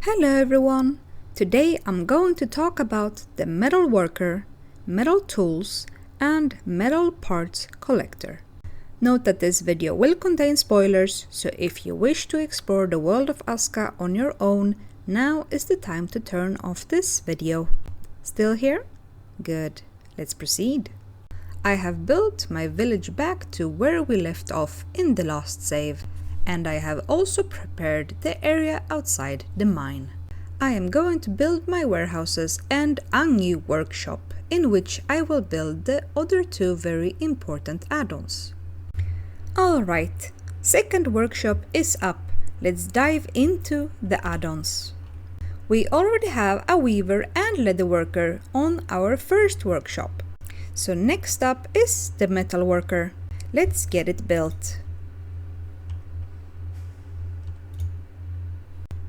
Hello everyone! Today I'm going to talk about the Metalworker, metal tools, and metal parts collector. Note that this video will contain spoilers, so if you wish to explore the world of Aska on your own, now is the time to turn off this video. Still here? Good. Let's proceed. I have built my village back to where we left off in the last save. And I have also prepared the area outside the mine. I am going to build my warehouses and a new workshop in which I will build the other two very important add-ons. Alright, second workshop is up. Let's dive into the add-ons. We already have a weaver and leatherworker on our first workshop. So next up is the metalworker. Let's get it built.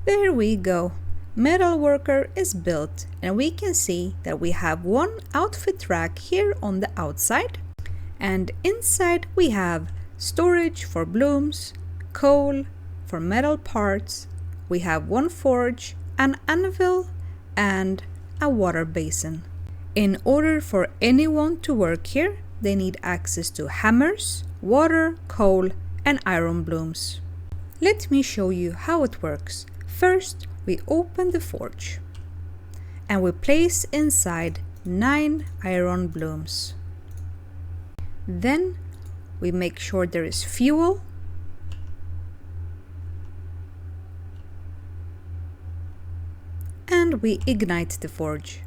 There we go. Metalworker is built and we can see that we have one outfit rack here on the outside, and inside we have storage for blooms, coal for metal parts, we have one forge, an anvil, and a water basin. In order for anyone to work here, they need access to hammers, water, coal, and iron blooms. Let me show you how it works. First, we open the forge and we place inside 9 iron blooms. Then we make sure there is fuel, and we ignite the forge.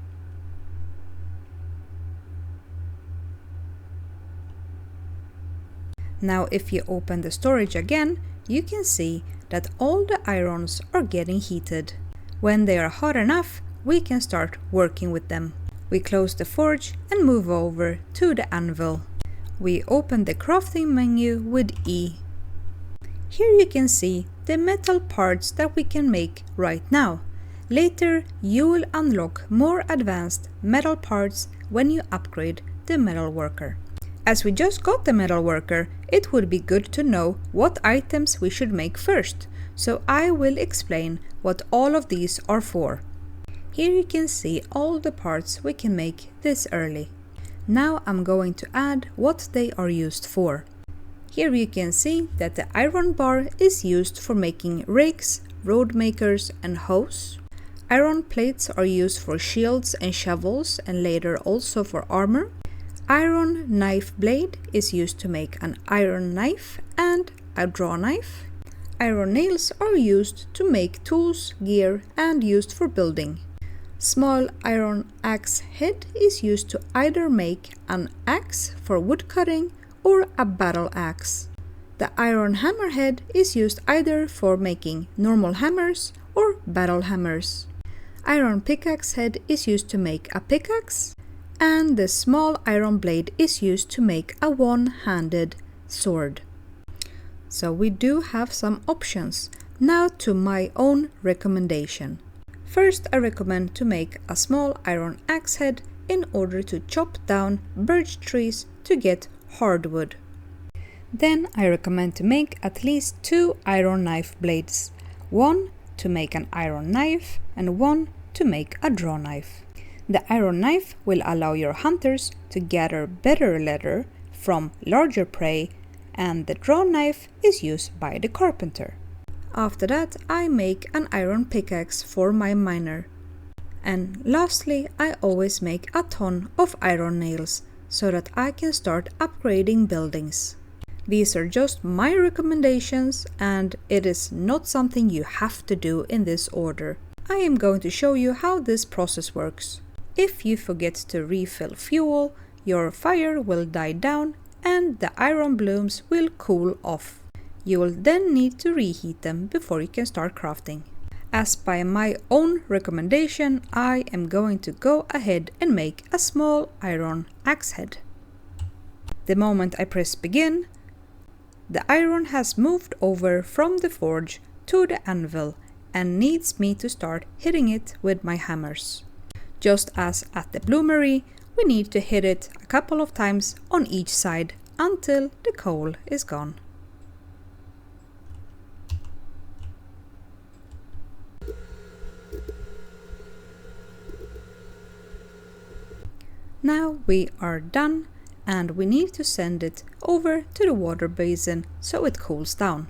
Now if you open the storage again, you can see that all the irons are getting heated. When they are hot enough, we can start working with them. We close the forge and move over to the anvil. We open the crafting menu with E. Here you can see the metal parts that we can make right now. Later, you will unlock more advanced metal parts when you upgrade the metalworker. As we just got the metalworker, it would be good to know what items we should make first, so I will explain what all of these are for. Here you can see all the parts we can make this early. Now I'm going to add what they are used for. Here you can see that the iron bar is used for making rakes, road makers, and hoes. Iron plates are used for shields and shovels, and later also for armor. Iron knife blade is used to make an iron knife and a draw knife. Iron nails are used to make tools, gear, and used for building. Small iron axe head is used to either make an axe for wood cutting or a battle axe. The iron hammer head is used either for making normal hammers or battle hammers. Iron pickaxe head is used to make a pickaxe. And the small iron blade is used to make a one-handed sword. So we do have some options. Now to my own recommendation. First, I recommend to make a small iron axe head in order to chop down birch trees to get hardwood. Then I recommend to make at least 2 iron knife blades. One to make an iron knife and one to make a draw knife. The iron knife will allow your hunters to gather better leather from larger prey, and the draw knife is used by the carpenter. After that, I make an iron pickaxe for my miner. And lastly, I always make a ton of iron nails so that I can start upgrading buildings. These are just my recommendations, and it is not something you have to do in this order. I am going to show you how this process works. If you forget to refill fuel, your fire will die down and the iron blooms will cool off. You will then need to reheat them before you can start crafting. As by my own recommendation, I am going to go ahead and make a small iron axe head. The moment I press begin, the iron has moved over from the forge to the anvil and needs me to start hitting it with my hammers. Just as at the bloomery, we need to hit it a couple of times on each side until the coal is gone. Now we are done, and we need to send it over to the water basin so it cools down.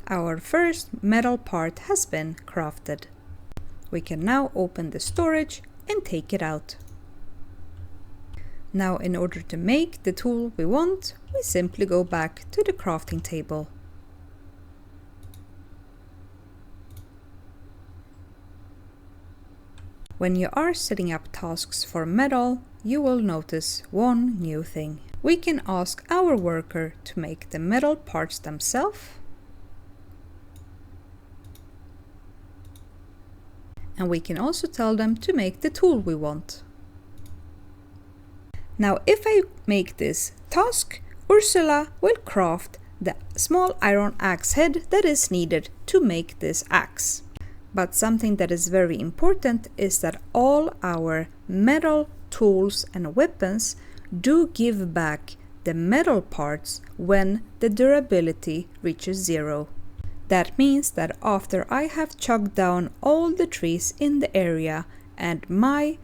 Our first metal part has been crafted. We can now open the storage and take it out. Now, in order to make the tool we want, we simply go back to the crafting table. When you are setting up tasks for metal, you will notice one new thing. We can ask our worker to make the metal parts themselves. And we can also tell them to make the tool we want. Now, if I make this task, Ursula will craft the small iron axe head that is needed to make this axe. But something that is very important is that all our metal tools and weapons do give back the metal parts when the durability reaches 0. That means that after I have chopped down all the trees in the area and my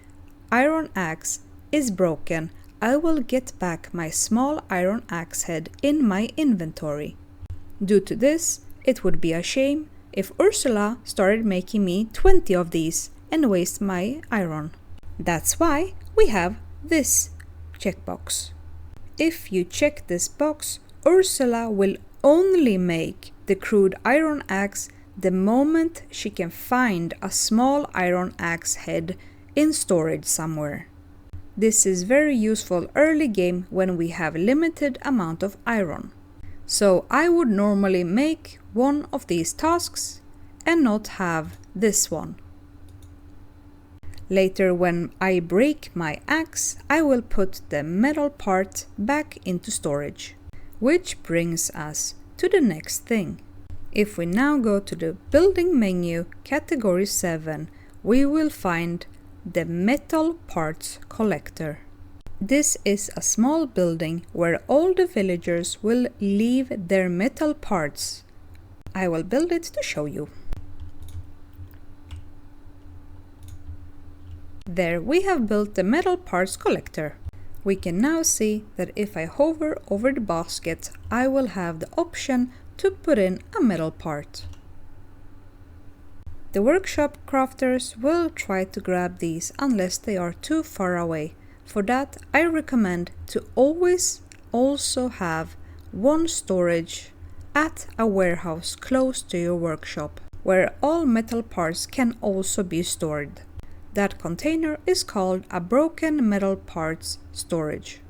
iron axe is broken, I will get back my small iron axe head in my inventory. Due to this, it would be a shame if Ursula started making me 20 of these and waste my iron. That's why we have this checkbox. If you check this box, Ursula will only make the crude iron axe the moment she can find a small iron axe head in storage somewhere. This is very useful early game when we have limited amount of iron. So I would normally make one of these tasks and not have this one. Later, when I break my axe, I will put the metal part back into storage. Which brings us to the next thing. If we now go to the building menu, category 7, we will find the metal parts collector. This is a small building where all the villagers will leave their metal parts. I will build it to show you. There we have built the metal parts collector. We can now see that if I hover over the basket, I will have the option to put in a metal part. The workshop crafters will try to grab these unless they are too far away. For that, I recommend to always also have one storage at a warehouse close to your workshop, where all metal parts can also be stored. That container is called a broken metal parts storage.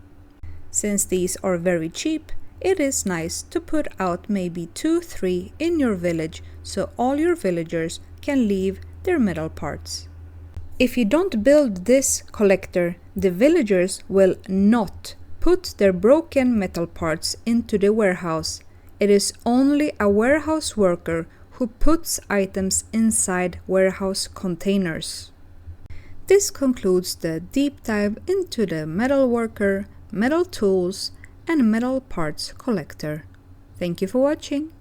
Since these are very cheap, it is nice to put out maybe 2-3 in your village so all your villagers can leave their metal parts. If you don't build this collector, the villagers will not put their broken metal parts into the warehouse. It is only a warehouse worker who puts items inside warehouse containers. This concludes the deep dive into the Metalworker, metal tools, and metal parts collector. Thank you for watching.